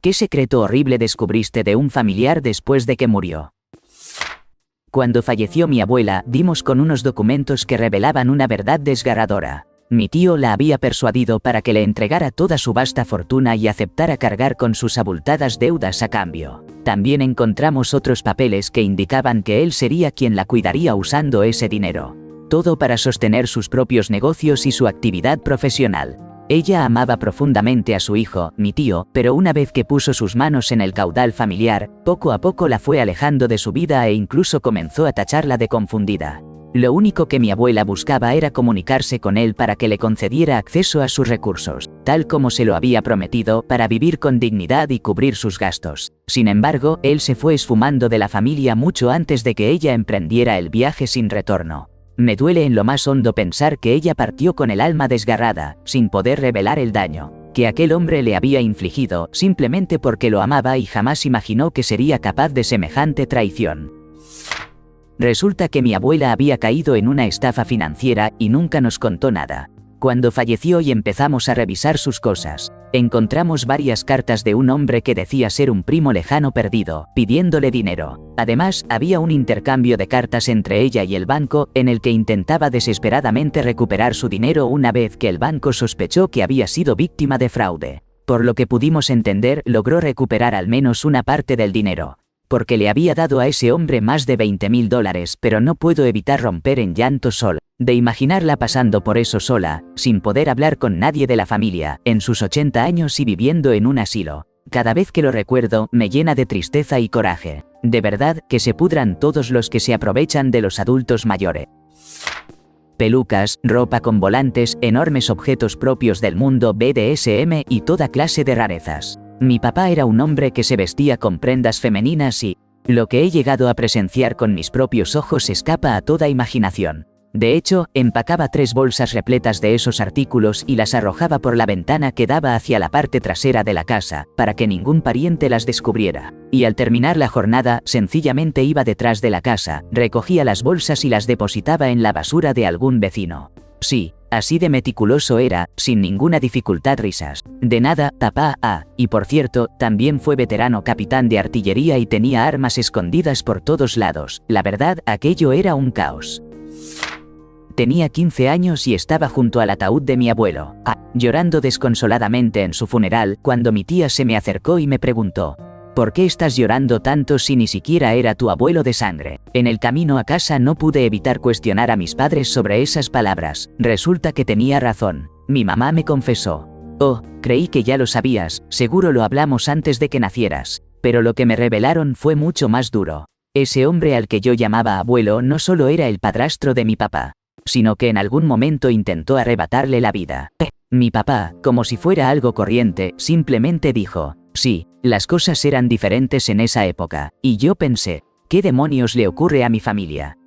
¿Qué secreto horrible descubriste de un familiar después de que murió? Cuando falleció mi abuela, dimos con unos documentos que revelaban una verdad desgarradora. Mi tío la había persuadido para que le entregara toda su vasta fortuna y aceptara cargar con sus abultadas deudas a cambio. También encontramos otros papeles que indicaban que él sería quien la cuidaría usando ese dinero. Todo para sostener sus propios negocios y su actividad profesional. Ella amaba profundamente a su hijo, mi tío, pero una vez que puso sus manos en el caudal familiar, poco a poco la fue alejando de su vida e incluso comenzó a tacharla de confundida. Lo único que mi abuela buscaba era comunicarse con él para que le concediera acceso a sus recursos, tal como se lo había prometido, para vivir con dignidad y cubrir sus gastos. Sin embargo, él se fue esfumando de la familia mucho antes de que ella emprendiera el viaje sin retorno. Me duele en lo más hondo pensar que ella partió con el alma desgarrada, sin poder revelar el daño que aquel hombre le había infligido, simplemente porque lo amaba y jamás imaginó que sería capaz de semejante traición. Resulta que mi abuela había caído en una estafa financiera y nunca nos contó nada. Cuando falleció y empezamos a revisar sus cosas, encontramos varias cartas de un hombre que decía ser un primo lejano perdido, pidiéndole dinero. Además, había un intercambio de cartas entre ella y el banco, en el que intentaba desesperadamente recuperar su dinero una vez que el banco sospechó que había sido víctima de fraude. Por lo que pudimos entender, logró recuperar al menos una parte del dinero, porque le había dado a ese hombre más de $20.000, pero no puedo evitar romper en llanto sola, de imaginarla pasando por eso sola, sin poder hablar con nadie de la familia, en sus 80 años y viviendo en un asilo. Cada vez que lo recuerdo, me llena de tristeza y coraje. De verdad, que se pudran todos los que se aprovechan de los adultos mayores. Pelucas, ropa con volantes, enormes objetos propios del mundo BDSM y toda clase de rarezas. Mi papá era un hombre que se vestía con prendas femeninas y lo que he llegado a presenciar con mis propios ojos escapa a toda imaginación. De hecho, empacaba 3 bolsas repletas de esos artículos y las arrojaba por la ventana que daba hacia la parte trasera de la casa, para que ningún pariente las descubriera. Y al terminar la jornada, sencillamente iba detrás de la casa, recogía las bolsas y las depositaba en la basura de algún vecino. Sí, así de meticuloso era, sin ninguna dificultad. Risas. De nada, papá. Y por cierto, también fue veterano capitán de artillería y tenía armas escondidas por todos lados. La verdad, aquello era un caos. Tenía 15 años y estaba junto al ataúd de mi abuelo, llorando desconsoladamente en su funeral, cuando mi tía se me acercó y me preguntó: ¿por qué estás llorando tanto si ni siquiera era tu abuelo de sangre? En el camino a casa no pude evitar cuestionar a mis padres sobre esas palabras. Resulta que tenía razón. Mi mamá me confesó: oh, creí que ya lo sabías, seguro lo hablamos antes de que nacieras. Pero lo que me revelaron fue mucho más duro. Ese hombre al que yo llamaba abuelo no solo era el padrastro de mi papá, sino que en algún momento intentó arrebatarle la vida. Mi papá, como si fuera algo corriente, simplemente dijo: sí, las cosas eran diferentes en esa época. Y yo pensé: ¿qué demonios le ocurre a mi familia?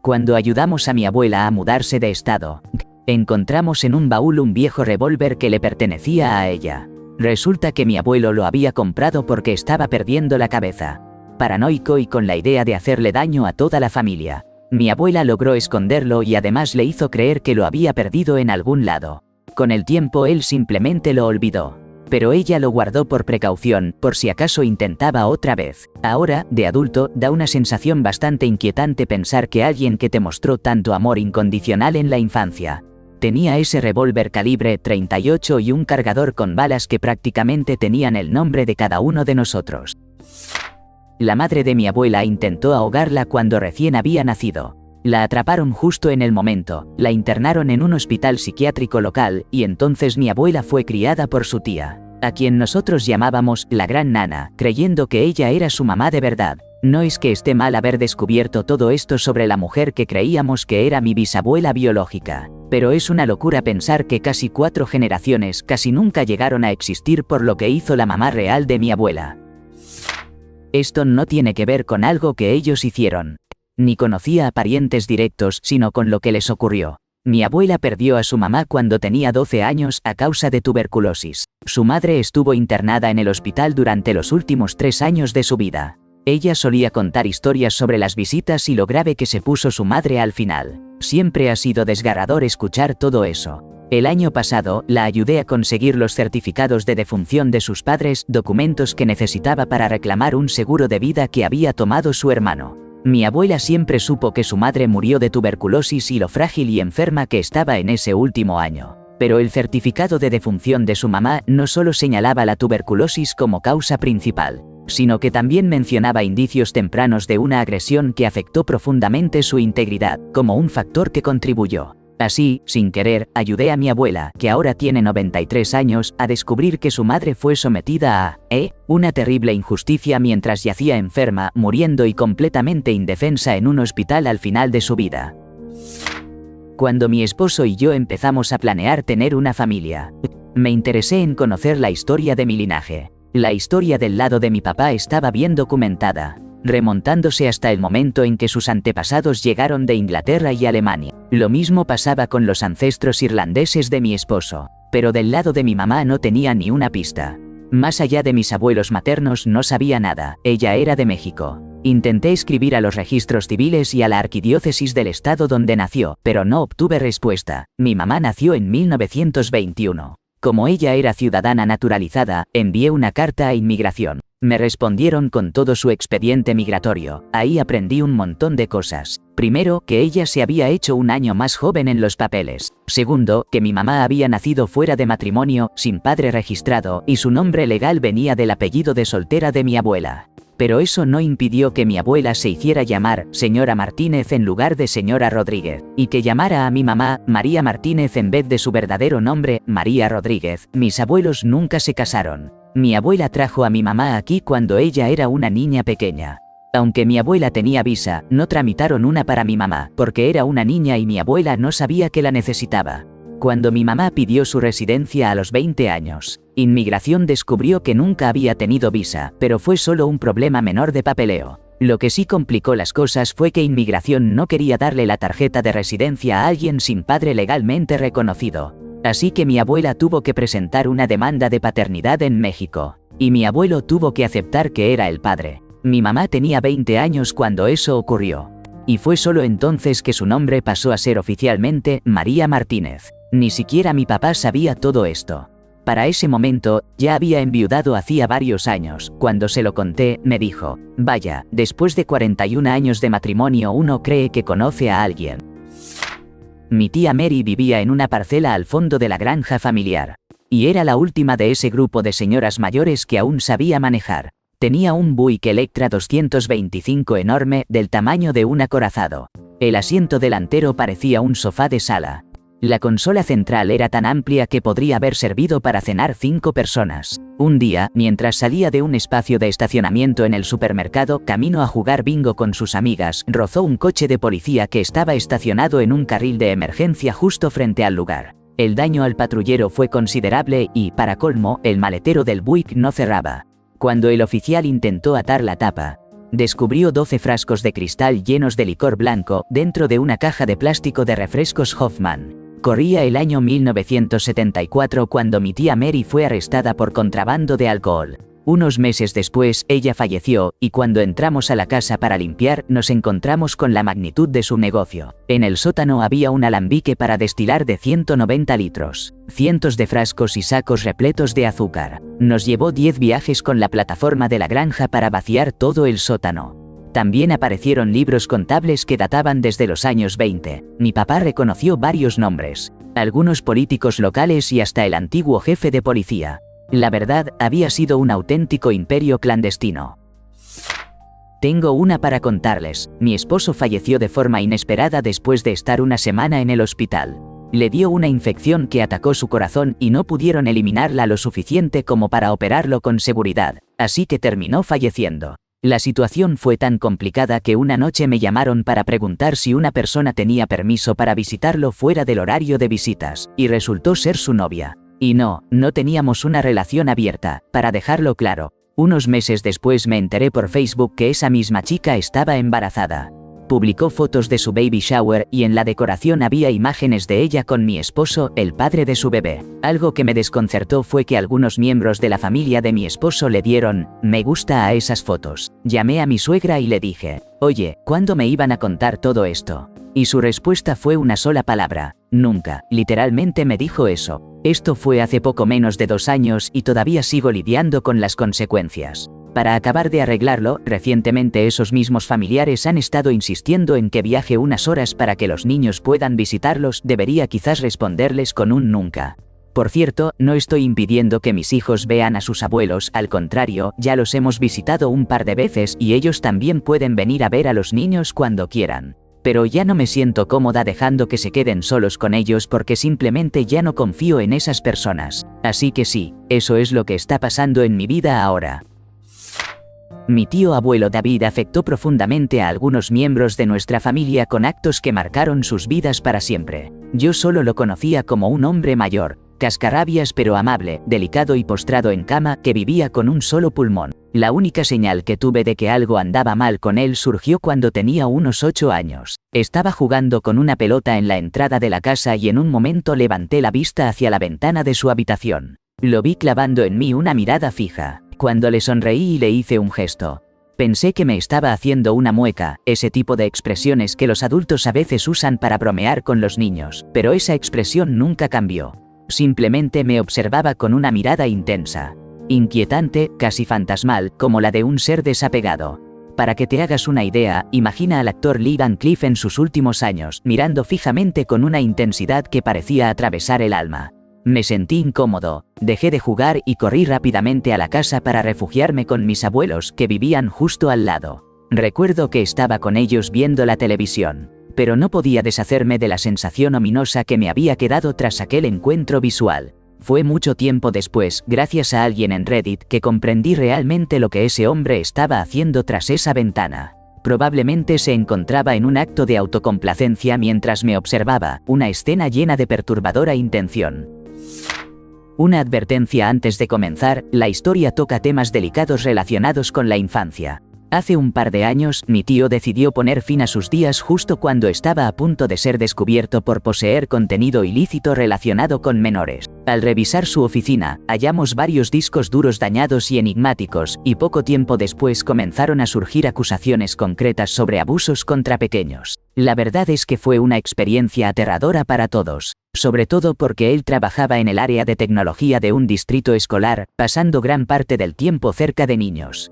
Cuando ayudamos a mi abuela a mudarse de estado, encontramos en un baúl un viejo revólver que le pertenecía a ella. Resulta que mi abuelo lo había comprado porque estaba perdiendo la cabeza, paranoico y con la idea de hacerle daño a toda la familia. Mi abuela logró esconderlo y además le hizo creer que lo había perdido en algún lado. Con el tiempo él simplemente lo olvidó, pero ella lo guardó por precaución, por si acaso intentaba otra vez. Ahora, de adulto, da una sensación bastante inquietante pensar que alguien que te mostró tanto amor incondicional en la infancia tenía ese revólver calibre 38 y un cargador con balas que prácticamente tenían el nombre de cada uno de nosotros. La madre de mi abuela intentó ahogarla cuando recién había nacido. La atraparon justo en el momento, la internaron en un hospital psiquiátrico local y entonces mi abuela fue criada por su tía, a quien nosotros llamábamos la gran nana, creyendo que ella era su mamá de verdad. No es que esté mal haber descubierto todo esto sobre la mujer que creíamos que era mi bisabuela biológica, pero es una locura pensar que casi 4 generaciones casi nunca llegaron a existir por lo que hizo la mamá real de mi abuela. Esto no tiene que ver con algo que ellos hicieron. Ni conocía a parientes directos, sino con lo que les ocurrió. Mi abuela perdió a su mamá cuando tenía 12 años a causa de tuberculosis. Su madre estuvo internada en el hospital durante los últimos 3 años de su vida. Ella solía contar historias sobre las visitas y lo grave que se puso su madre al final. Siempre ha sido desgarrador escuchar todo eso. El año pasado, la ayudé a conseguir los certificados de defunción de sus padres, documentos que necesitaba para reclamar un seguro de vida que había tomado su hermano. Mi abuela siempre supo que su madre murió de tuberculosis y lo frágil y enferma que estaba en ese último año. Pero el certificado de defunción de su mamá no solo señalaba la tuberculosis como causa principal, sino que también mencionaba indicios tempranos de una agresión que afectó profundamente su integridad, como un factor que contribuyó. Así, sin querer, ayudé a mi abuela, que ahora tiene 93 años, a descubrir que su madre fue sometida a una terrible injusticia mientras yacía enferma, muriendo y completamente indefensa en un hospital al final de su vida. Cuando mi esposo y yo empezamos a planear tener una familia, me interesé en conocer la historia de mi linaje. La historia del lado de mi papá estaba bien documentada, remontándose hasta el momento en que sus antepasados llegaron de Inglaterra y Alemania. Lo mismo pasaba con los ancestros irlandeses de mi esposo, pero del lado de mi mamá no tenía ni una pista. Más allá de mis abuelos maternos no sabía nada, ella era de México. Intenté escribir a los registros civiles y a la arquidiócesis del estado donde nació, pero no obtuve respuesta. Mi mamá nació en 1921. Como ella era ciudadana naturalizada, envié una carta a inmigración. Me respondieron con todo su expediente migratorio. Ahí aprendí un montón de cosas. Primero, que ella se había hecho un año más joven en los papeles. Segundo, que mi mamá había nacido fuera de matrimonio, sin padre registrado, y su nombre legal venía del apellido de soltera de mi abuela. Pero eso no impidió que mi abuela se hiciera llamar señora Martínez en lugar de señora Rodríguez, y que llamara a mi mamá María Martínez en vez de su verdadero nombre, María Rodríguez. Mis abuelos nunca se casaron. Mi abuela trajo a mi mamá aquí cuando ella era una niña pequeña. Aunque mi abuela tenía visa, no tramitaron una para mi mamá, porque era una niña y mi abuela no sabía que la necesitaba. Cuando mi mamá pidió su residencia a los 20 años, Inmigración descubrió que nunca había tenido visa, pero fue solo un problema menor de papeleo. Lo que sí complicó las cosas fue que Inmigración no quería darle la tarjeta de residencia a alguien sin padre legalmente reconocido. Así que mi abuela tuvo que presentar una demanda de paternidad en México, y mi abuelo tuvo que aceptar que era el padre. Mi mamá tenía 20 años cuando eso ocurrió, y fue solo entonces que su nombre pasó a ser oficialmente María Martínez. Ni siquiera mi papá sabía todo esto. Para ese momento, ya había enviudado hacía varios años. Cuando se lo conté, me dijo, vaya, después de 41 años de matrimonio uno cree que conoce a alguien. Mi tía Mary vivía en una parcela al fondo de la granja familiar, y era la última de ese grupo de señoras mayores que aún sabía manejar. Tenía un Buick Electra 225 enorme, del tamaño de un acorazado. El asiento delantero parecía un sofá de sala. La consola central era tan amplia que podría haber servido para cenar 5 personas. Un día, mientras salía de un espacio de estacionamiento en el supermercado, camino a jugar bingo con sus amigas, rozó un coche de policía que estaba estacionado en un carril de emergencia justo frente al lugar. El daño al patrullero fue considerable y, para colmo, el maletero del Buick no cerraba. Cuando el oficial intentó atar la tapa, descubrió 12 frascos de cristal llenos de licor blanco dentro de una caja de plástico de refrescos Hoffman. Corría el año 1974 cuando mi tía Mary fue arrestada por contrabando de alcohol. Unos meses después, ella falleció, y cuando entramos a la casa para limpiar, nos encontramos con la magnitud de su negocio. En el sótano había un alambique para destilar de 190 litros, cientos de frascos y sacos repletos de azúcar. Nos llevó 10 viajes con la plataforma de la granja para vaciar todo el sótano. También aparecieron libros contables que databan desde los años 20. Mi papá reconoció varios nombres, algunos políticos locales y hasta el antiguo jefe de policía. La verdad, había sido un auténtico imperio clandestino. Tengo una para contarles. Mi esposo falleció de forma inesperada después de estar una semana en el hospital. Le dio una infección que atacó su corazón y no pudieron eliminarla lo suficiente como para operarlo con seguridad, así que terminó falleciendo. La situación fue tan complicada que una noche me llamaron para preguntar si una persona tenía permiso para visitarlo fuera del horario de visitas, y resultó ser su novia. Y no teníamos una relación abierta, para dejarlo claro. Unos meses después me enteré por Facebook que esa misma chica estaba embarazada. Publicó fotos de su baby shower y en la decoración había imágenes de ella con mi esposo, el padre de su bebé. Algo que me desconcertó fue que algunos miembros de la familia de mi esposo le dieron me gusta a esas fotos. Llamé a mi suegra y le dije, oye, ¿cuándo me iban a contar todo esto? Y su respuesta fue una sola palabra, nunca. Literalmente me dijo eso. Esto fue hace poco menos de 2 años y todavía sigo lidiando con las consecuencias. Para acabar de arreglarlo, recientemente esos mismos familiares han estado insistiendo en que viaje unas horas para que los niños puedan visitarlos. Debería quizás responderles con un nunca. Por cierto, no estoy impidiendo que mis hijos vean a sus abuelos, al contrario, ya los hemos visitado un par de veces y ellos también pueden venir a ver a los niños cuando quieran. Pero ya no me siento cómoda dejando que se queden solos con ellos porque simplemente ya no confío en esas personas. Así que sí, eso es lo que está pasando en mi vida ahora. Mi tío abuelo David afectó profundamente a algunos miembros de nuestra familia con actos que marcaron sus vidas para siempre. Yo solo lo conocía como un hombre mayor, cascarrabias pero amable, delicado y postrado en cama, que vivía con un solo pulmón. La única señal que tuve de que algo andaba mal con él surgió cuando tenía unos 8 años. Estaba jugando con una pelota en la entrada de la casa y en un momento levanté la vista hacia la ventana de su habitación. Lo vi clavando en mí una mirada fija. Cuando le sonreí y le hice un gesto. Pensé que me estaba haciendo una mueca, ese tipo de expresiones que los adultos a veces usan para bromear con los niños, pero esa expresión nunca cambió. Simplemente me observaba con una mirada intensa, inquietante, casi fantasmal, como la de un ser desapegado. Para que te hagas una idea, imagina al actor Lee Van Cleef en sus últimos años, mirando fijamente con una intensidad que parecía atravesar el alma. Me sentí incómodo, dejé de jugar y corrí rápidamente a la casa para refugiarme con mis abuelos que vivían justo al lado. Recuerdo que estaba con ellos viendo la televisión, pero no podía deshacerme de la sensación ominosa que me había quedado tras aquel encuentro visual. Fue mucho tiempo después, gracias a alguien en Reddit, que comprendí realmente lo que ese hombre estaba haciendo tras esa ventana. Probablemente se encontraba en un acto de autocomplacencia mientras me observaba, una escena llena de perturbadora intención. Una advertencia antes de comenzar, la historia toca temas delicados relacionados con la infancia. Hace un par de años, mi tío decidió poner fin a sus días justo cuando estaba a punto de ser descubierto por poseer contenido ilícito relacionado con menores. Al revisar su oficina, hallamos varios discos duros dañados y enigmáticos, y poco tiempo después comenzaron a surgir acusaciones concretas sobre abusos contra pequeños. La verdad es que fue una experiencia aterradora para todos, sobre todo porque él trabajaba en el área de tecnología de un distrito escolar, pasando gran parte del tiempo cerca de niños.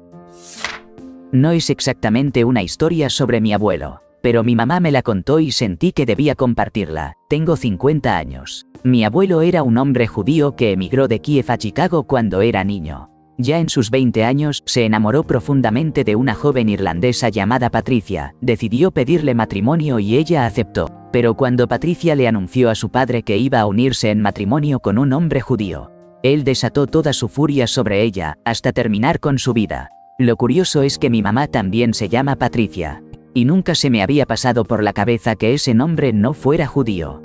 No es exactamente una historia sobre mi abuelo, pero mi mamá me la contó y sentí que debía compartirla. Tengo 50 años. Mi abuelo era un hombre judío que emigró de Kiev a Chicago cuando era niño. Ya en sus 20 años, se enamoró profundamente de una joven irlandesa llamada Patricia, decidió pedirle matrimonio y ella aceptó. Pero cuando Patricia le anunció a su padre que iba a unirse en matrimonio con un hombre judío, él desató toda su furia sobre ella, hasta terminar con su vida. Lo curioso es que mi mamá también se llama Patricia, y nunca se me había pasado por la cabeza que ese nombre no fuera judío.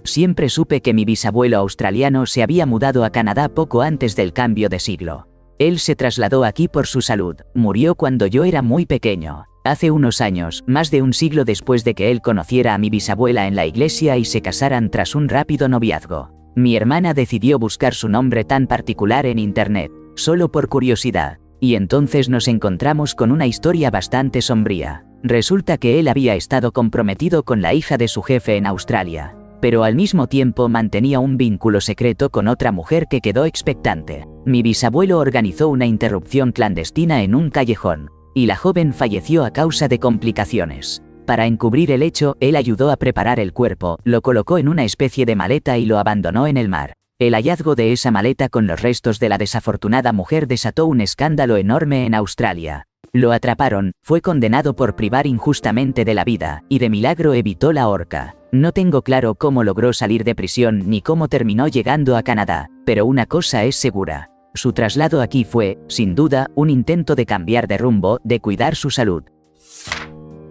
Siempre supe que mi bisabuelo australiano se había mudado a Canadá poco antes del cambio de siglo. Él se trasladó aquí por su salud, murió cuando yo era muy pequeño. Hace unos años, más de un siglo después de que él conociera a mi bisabuela en la iglesia y se casaran tras un rápido noviazgo, mi hermana decidió buscar su nombre tan particular en internet, solo por curiosidad. Y entonces nos encontramos con una historia bastante sombría. Resulta que él había estado comprometido con la hija de su jefe en Australia, pero al mismo tiempo mantenía un vínculo secreto con otra mujer que quedó expectante. Mi bisabuelo organizó una interrupción clandestina en un callejón, y la joven falleció a causa de complicaciones. Para encubrir el hecho, él ayudó a preparar el cuerpo, lo colocó en una especie de maleta y lo abandonó en el mar. El hallazgo de esa maleta con los restos de la desafortunada mujer desató un escándalo enorme en Australia. Lo atraparon, fue condenado por privar injustamente de la vida, y de milagro evitó la horca. No tengo claro cómo logró salir de prisión ni cómo terminó llegando a Canadá, pero una cosa es segura. Su traslado aquí fue, sin duda, un intento de cambiar de rumbo, de cuidar su salud.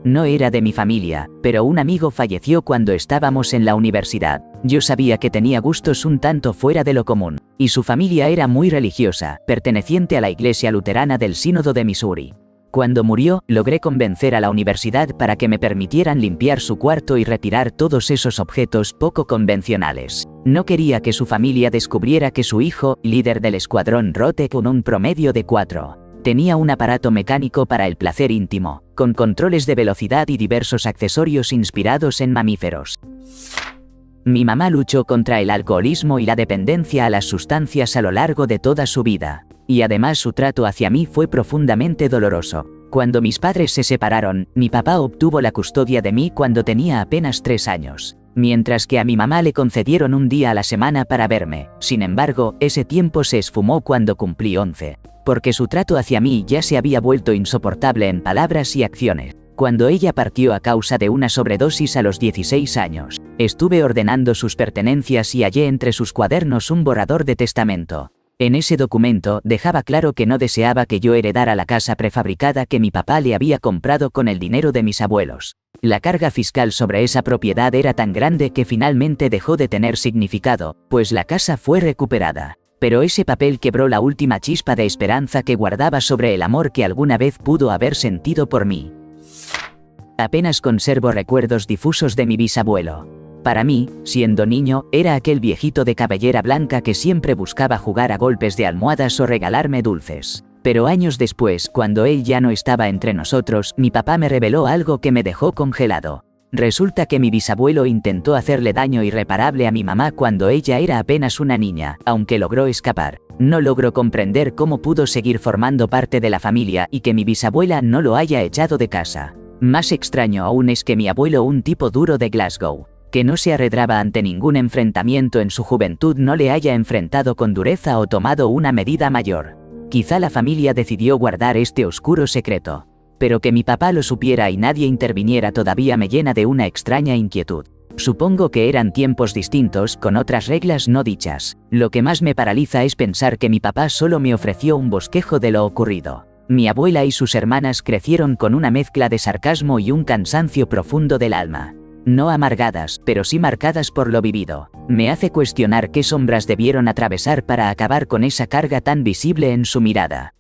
No era de mi familia, pero un amigo falleció cuando estábamos en la universidad. Yo sabía que tenía gustos un tanto fuera de lo común, y su familia era muy religiosa, perteneciente a la iglesia luterana del Sínodo de Missouri. Cuando murió, logré convencer a la universidad para que me permitieran limpiar su cuarto y retirar todos esos objetos poco convencionales. No quería que su familia descubriera que su hijo, líder del escuadrón Rote con un promedio de 4, tenía un aparato mecánico para el placer íntimo, con controles de velocidad y diversos accesorios inspirados en mamíferos. Mi mamá luchó contra el alcoholismo y la dependencia a las sustancias a lo largo de toda su vida. Y además su trato hacia mí fue profundamente doloroso. Cuando mis padres se separaron, mi papá obtuvo la custodia de mí cuando tenía apenas 3 años, mientras que a mi mamá le concedieron un día a la semana para verme. Sin embargo, ese tiempo se esfumó cuando cumplí 11, porque su trato hacia mí ya se había vuelto insoportable en palabras y acciones. Cuando ella partió a causa de una sobredosis a los 16 años, estuve ordenando sus pertenencias y hallé entre sus cuadernos un borrador de testamento. En ese documento dejaba claro que no deseaba que yo heredara la casa prefabricada que mi papá le había comprado con el dinero de mis abuelos. La carga fiscal sobre esa propiedad era tan grande que finalmente dejó de tener significado, pues la casa fue recuperada. Pero ese papel quebró la última chispa de esperanza que guardaba sobre el amor que alguna vez pudo haber sentido por mí. Apenas conservo recuerdos difusos de mi bisabuelo. Para mí, siendo niño, era aquel viejito de cabellera blanca que siempre buscaba jugar a golpes de almohadas o regalarme dulces. Pero años después, cuando él ya no estaba entre nosotros, mi papá me reveló algo que me dejó congelado. Resulta que mi bisabuelo intentó hacerle daño irreparable a mi mamá cuando ella era apenas una niña, aunque logró escapar. No logro comprender cómo pudo seguir formando parte de la familia y que mi bisabuela no lo haya echado de casa. Más extraño aún es que mi abuelo, un tipo duro de Glasgow, que no se arredraba ante ningún enfrentamiento en su juventud, no le haya enfrentado con dureza o tomado una medida mayor. Quizá la familia decidió guardar este oscuro secreto. Pero que mi papá lo supiera y nadie interviniera todavía me llena de una extraña inquietud. Supongo que eran tiempos distintos, con otras reglas no dichas. Lo que más me paraliza es pensar que mi papá solo me ofreció un bosquejo de lo ocurrido. Mi abuela y sus hermanas crecieron con una mezcla de sarcasmo y un cansancio profundo del alma. No amargadas, pero sí marcadas por lo vivido. Me hace cuestionar qué sombras debieron atravesar para acabar con esa carga tan visible en su mirada.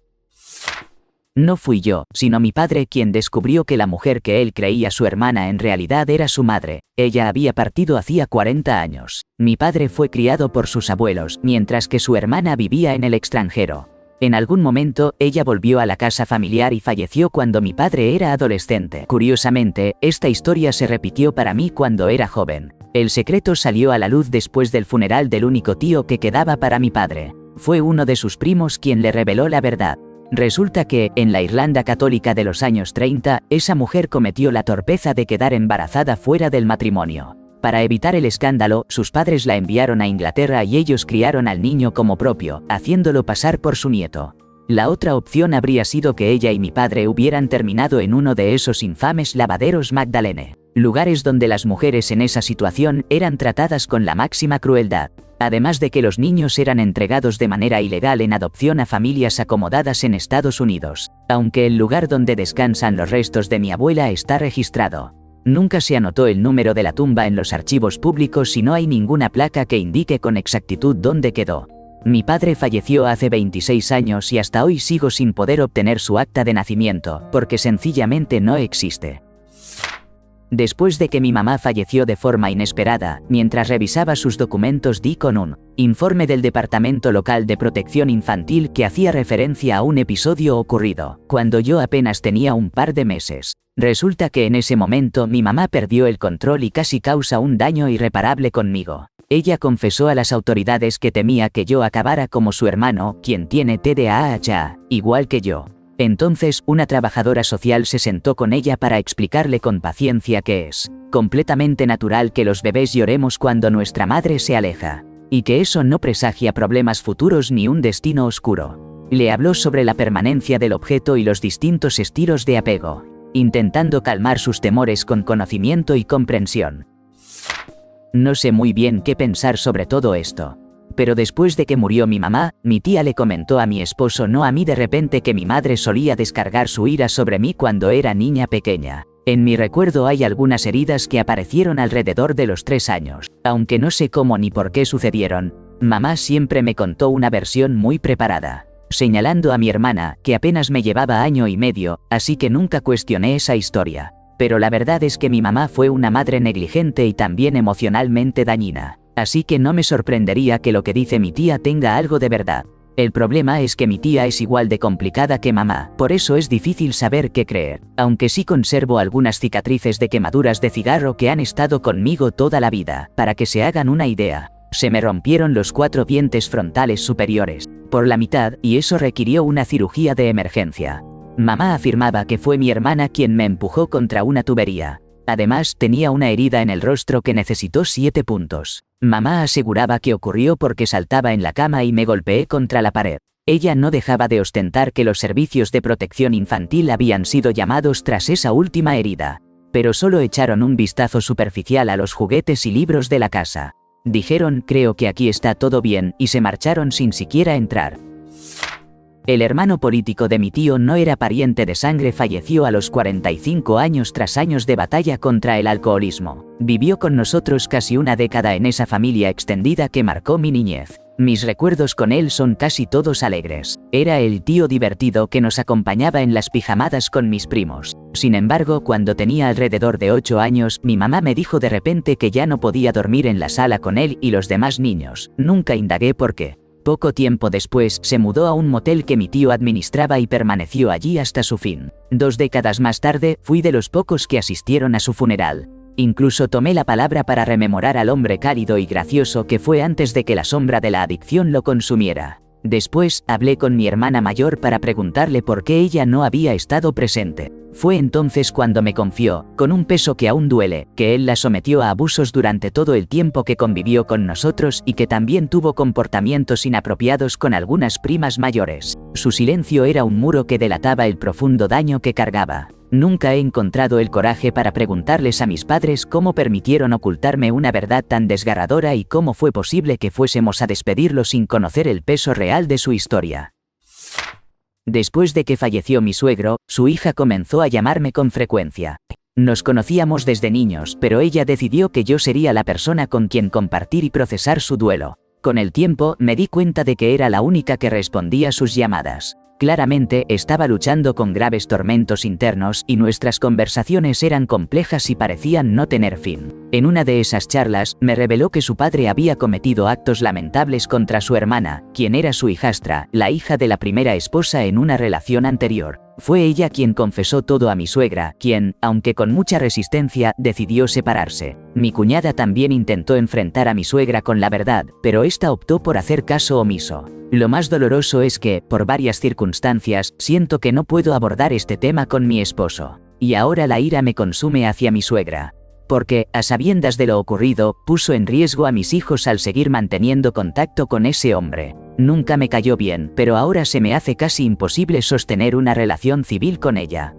No fui yo, sino mi padre quien descubrió que la mujer que él creía su hermana en realidad era su madre. Ella había partido hacía 40 años. Mi padre fue criado por sus abuelos, mientras que su hermana vivía en el extranjero. En algún momento, ella volvió a la casa familiar y falleció cuando mi padre era adolescente. Curiosamente, esta historia se repitió para mí cuando era joven. El secreto salió a la luz después del funeral del único tío que quedaba para mi padre. Fue uno de sus primos quien le reveló la verdad. Resulta que, en la Irlanda católica de los años 30, esa mujer cometió la torpeza de quedar embarazada fuera del matrimonio. Para evitar el escándalo, sus padres la enviaron a Inglaterra y ellos criaron al niño como propio, haciéndolo pasar por su nieto. La otra opción habría sido que ella y mi padre hubieran terminado en uno de esos infames lavaderos Magdalene, lugares donde las mujeres en esa situación eran tratadas con la máxima crueldad. Además de que los niños eran entregados de manera ilegal en adopción a familias acomodadas en Estados Unidos, aunque el lugar donde descansan los restos de mi abuela está registrado. Nunca se anotó el número de la tumba en los archivos públicos y no hay ninguna placa que indique con exactitud dónde quedó. Mi padre falleció hace 26 años y hasta hoy sigo sin poder obtener su acta de nacimiento, porque sencillamente no existe. Después de que mi mamá falleció de forma inesperada, mientras revisaba sus documentos di con un informe del Departamento Local de Protección Infantil que hacía referencia a un episodio ocurrido cuando yo apenas tenía un par de meses. Resulta que en ese momento mi mamá perdió el control y casi causa un daño irreparable conmigo. Ella confesó a las autoridades que temía que yo acabara como su hermano, quien tiene TDAH, igual que yo. Entonces, una trabajadora social se sentó con ella para explicarle con paciencia que es completamente natural que los bebés lloremos cuando nuestra madre se aleja, y que eso no presagia problemas futuros ni un destino oscuro. Le habló sobre la permanencia del objeto y los distintos estilos de apego, intentando calmar sus temores con conocimiento y comprensión. No sé muy bien qué pensar sobre todo esto. Pero después de que murió mi mamá, mi tía le comentó a mi esposo, no a mí, de repente, que mi madre solía descargar su ira sobre mí cuando era niña pequeña. En mi recuerdo hay algunas heridas que aparecieron alrededor de los 3 años. Aunque no sé cómo ni por qué sucedieron, mamá siempre me contó una versión muy preparada. señalando a mi hermana, que apenas me llevaba año y medio, así que nunca cuestioné esa historia. Pero la verdad es que mi mamá fue una madre negligente y también emocionalmente dañina. Así que no me sorprendería que lo que dice mi tía tenga algo de verdad. El problema es que mi tía es igual de complicada que mamá, por eso es difícil saber qué creer, aunque sí conservo algunas cicatrices de quemaduras de cigarro que han estado conmigo toda la vida. Para que se hagan una idea, se me rompieron los 4 dientes frontales superiores, por la mitad, y eso requirió una cirugía de emergencia. Mamá afirmaba que fue mi hermana quien me empujó contra una tubería. Además, tenía una herida en el rostro que necesitó 7 puntos. Mamá aseguraba que ocurrió porque saltaba en la cama y me golpeé contra la pared. Ella no dejaba de ostentar que los servicios de protección infantil habían sido llamados tras esa última herida. Pero solo echaron un vistazo superficial a los juguetes y libros de la casa. Dijeron, creo que aquí está todo bien, y se marcharon sin siquiera entrar. El hermano político de mi tío no era pariente de sangre, falleció a los 45 años tras años de batalla contra el alcoholismo. Vivió con nosotros casi una década en esa familia extendida que marcó mi niñez. Mis recuerdos con él son casi todos alegres. Era el tío divertido que nos acompañaba en las pijamadas con mis primos. Sin embargo, cuando tenía alrededor de 8 años, mi mamá me dijo de repente que ya no podía dormir en la sala con él y los demás niños. Nunca indagué por qué. Poco tiempo después, se mudó a un motel que mi tío administraba y permaneció allí hasta su fin. 2 décadas más tarde, fui de los pocos que asistieron a su funeral. Incluso tomé la palabra para rememorar al hombre cálido y gracioso que fue antes de que la sombra de la adicción lo consumiera. Después, hablé con mi hermana mayor para preguntarle por qué ella no había estado presente. Fue entonces cuando me confió, con un peso que aún duele, que él la sometió a abusos durante todo el tiempo que convivió con nosotros y que también tuvo comportamientos inapropiados con algunas primas mayores. Su silencio era un muro que delataba el profundo daño que cargaba. Nunca he encontrado el coraje para preguntarles a mis padres cómo permitieron ocultarme una verdad tan desgarradora y cómo fue posible que fuésemos a despedirlo sin conocer el peso real de su historia. Después de que falleció mi suegro, su hija comenzó a llamarme con frecuencia. Nos conocíamos desde niños, pero ella decidió que yo sería la persona con quien compartir y procesar su duelo. Con el tiempo, me di cuenta de que era la única que respondía a sus llamadas. Claramente, estaba luchando con graves tormentos internos y nuestras conversaciones eran complejas y parecían no tener fin. En una de esas charlas, me reveló que su padre había cometido actos lamentables contra su hermana, quien era su hijastra, la hija de la primera esposa en una relación anterior. Fue ella quien confesó todo a mi suegra, quien, aunque con mucha resistencia, decidió separarse. Mi cuñada también intentó enfrentar a mi suegra con la verdad, pero esta optó por hacer caso omiso. Lo más doloroso es que, por varias circunstancias, siento que no puedo abordar este tema con mi esposo. Y ahora la ira me consume hacia mi suegra. Porque, a sabiendas de lo ocurrido, puso en riesgo a mis hijos al seguir manteniendo contacto con ese hombre. Nunca me cayó bien, pero ahora se me hace casi imposible sostener una relación civil con ella.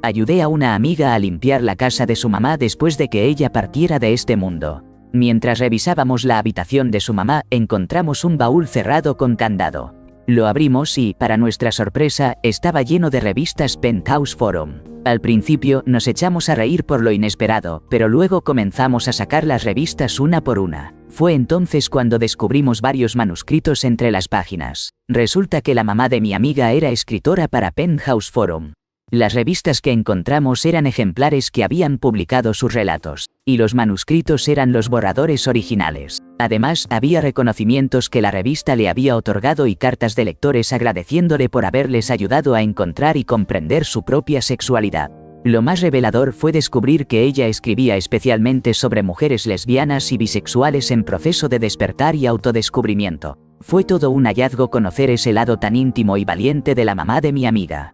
Ayudé a una amiga a limpiar la casa de su mamá después de que ella partiera de este mundo. Mientras revisábamos la habitación de su mamá, encontramos un baúl cerrado con candado. Lo abrimos y, para nuestra sorpresa, estaba lleno de revistas Penthouse Forum. Al principio, nos echamos a reír por lo inesperado, pero luego comenzamos a sacar las revistas una por una. Fue entonces cuando descubrimos varios manuscritos entre las páginas. Resulta que la mamá de mi amiga era escritora para Penthouse Forum. Las revistas que encontramos eran ejemplares que habían publicado sus relatos, y los manuscritos eran los borradores originales. Además, había reconocimientos que la revista le había otorgado y cartas de lectores agradeciéndole por haberles ayudado a encontrar y comprender su propia sexualidad. Lo más revelador fue descubrir que ella escribía especialmente sobre mujeres lesbianas y bisexuales en proceso de despertar y autodescubrimiento. Fue todo un hallazgo conocer ese lado tan íntimo y valiente de la mamá de mi amiga.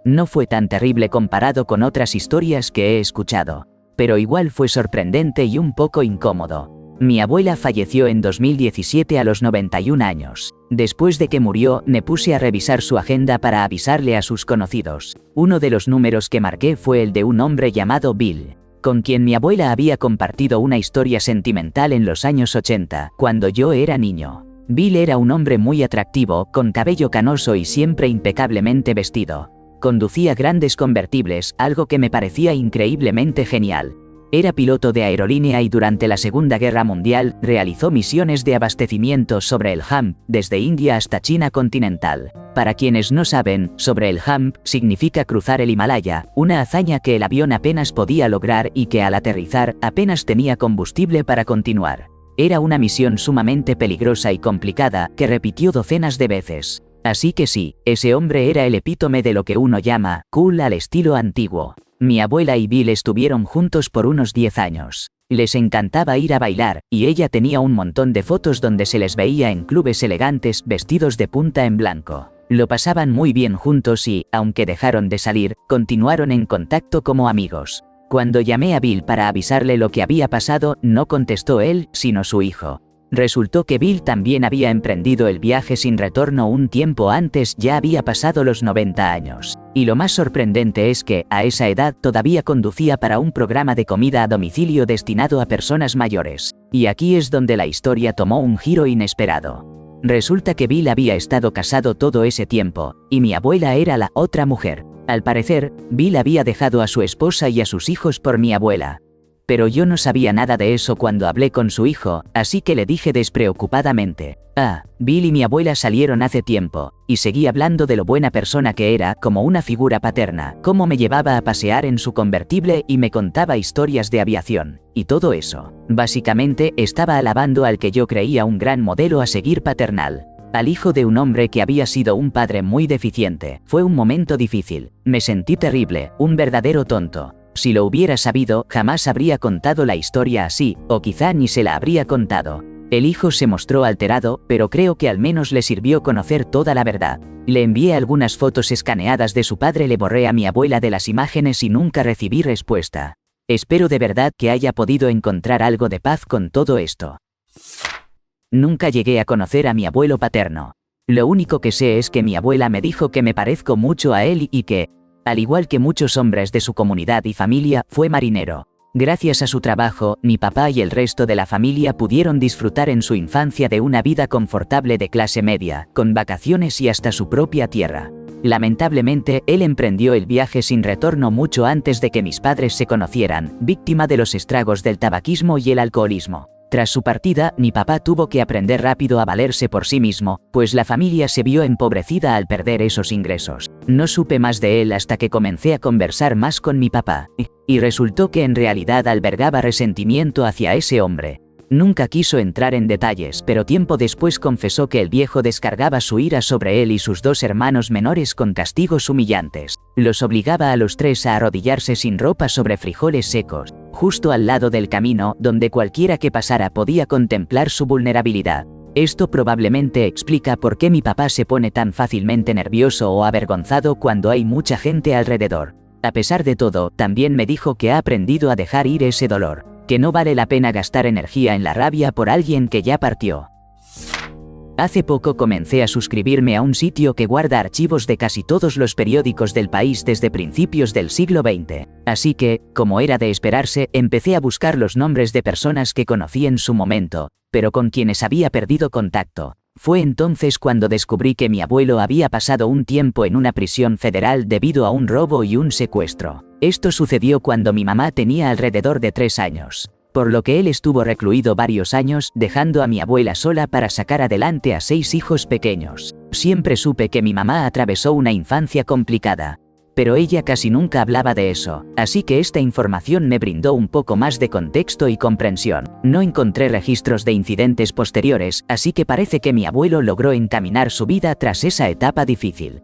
No fue tan terrible comparado con otras historias que he escuchado, pero igual fue sorprendente y un poco incómodo. Mi abuela falleció en 2017 a los 91 años. Después de que murió, me puse a revisar su agenda para avisarle a sus conocidos. Uno de los números que marqué fue el de un hombre llamado Bill, con quien mi abuela había compartido una historia sentimental en los años 80, cuando yo era niño. Bill era un hombre muy atractivo, con cabello canoso y siempre impecablemente vestido. Conducía grandes convertibles, algo que me parecía increíblemente genial. Era piloto de aerolínea y durante la Segunda Guerra Mundial realizó misiones de abastecimiento sobre el Hump, desde India hasta China continental. Para quienes no saben, sobre el Hump significa cruzar el Himalaya, una hazaña que el avión apenas podía lograr y que al aterrizar apenas tenía combustible para continuar. Era una misión sumamente peligrosa y complicada que repitió docenas de veces. Así que sí, ese hombre era el epítome de lo que uno llama cool al estilo antiguo. Mi abuela y Bill estuvieron juntos por unos 10 años. Les encantaba ir a bailar, y ella tenía un montón de fotos donde se les veía en clubes elegantes vestidos de punta en blanco. Lo pasaban muy bien juntos y, aunque dejaron de salir, continuaron en contacto como amigos. Cuando llamé a Bill para avisarle lo que había pasado, no contestó él, sino su hijo. Resultó que Bill también había emprendido el viaje sin retorno un tiempo antes, ya había pasado los 90 años. Y lo más sorprendente es que, a esa edad todavía conducía para un programa de comida a domicilio destinado a personas mayores. Y aquí es donde la historia tomó un giro inesperado. Resulta que Bill había estado casado todo ese tiempo, y mi abuela era la otra mujer. Al parecer, Bill había dejado a su esposa y a sus hijos por mi abuela. Pero yo no sabía nada de eso cuando hablé con su hijo, así que le dije despreocupadamente: Bill y mi abuela salieron hace tiempo, y seguí hablando de lo buena persona que era como una figura paterna, cómo me llevaba a pasear en su convertible y me contaba historias de aviación, y todo eso. Básicamente estaba alabando al que yo creía un gran modelo a seguir paternal. Al hijo de un hombre que había sido un padre muy deficiente. Fue un momento difícil, me sentí terrible, un verdadero tonto. Si lo hubiera sabido, jamás habría contado la historia así, o quizá ni se la habría contado. El hijo se mostró alterado, pero creo que al menos le sirvió conocer toda la verdad. Le envié algunas fotos escaneadas de su padre, le borré a mi abuela de las imágenes y nunca recibí respuesta. Espero de verdad que haya podido encontrar algo de paz con todo esto. Nunca llegué a conocer a mi abuelo paterno. Lo único que sé es que mi abuela me dijo que me parezco mucho a él y que, al igual que muchos hombres de su comunidad y familia, fue marinero. Gracias a su trabajo, mi papá y el resto de la familia pudieron disfrutar en su infancia de una vida confortable de clase media, con vacaciones y hasta su propia tierra. Lamentablemente, él emprendió el viaje sin retorno mucho antes de que mis padres se conocieran, víctima de los estragos del tabaquismo y el alcoholismo. Tras su partida, mi papá tuvo que aprender rápido a valerse por sí mismo, pues la familia se vio empobrecida al perder esos ingresos. No supe más de él hasta que comencé a conversar más con mi papá, y resultó que en realidad albergaba resentimiento hacia ese hombre. Nunca quiso entrar en detalles, pero tiempo después confesó que el viejo descargaba su ira sobre él y sus 2 hermanos menores con castigos humillantes. Los obligaba a los 3 a arrodillarse sin ropa sobre frijoles secos, justo al lado del camino, donde cualquiera que pasara podía contemplar su vulnerabilidad. Esto probablemente explica por qué mi papá se pone tan fácilmente nervioso o avergonzado cuando hay mucha gente alrededor. A pesar de todo, también me dijo que ha aprendido a dejar ir ese dolor, que no vale la pena gastar energía en la rabia por alguien que ya partió. Hace poco comencé a suscribirme a un sitio que guarda archivos de casi todos los periódicos del país desde principios del siglo XX. Así que, como era de esperarse, empecé a buscar los nombres de personas que conocí en su momento, pero con quienes había perdido contacto. Fue entonces cuando descubrí que mi abuelo había pasado un tiempo en una prisión federal debido a un robo y un secuestro. Esto sucedió cuando mi mamá tenía alrededor de 3 años. Por lo que él estuvo recluido varios años, dejando a mi abuela sola para sacar adelante a 6 hijos pequeños. Siempre supe que mi mamá atravesó una infancia complicada, pero ella casi nunca hablaba de eso, así que esta información me brindó un poco más de contexto y comprensión. No encontré registros de incidentes posteriores, así que parece que mi abuelo logró encaminar su vida tras esa etapa difícil.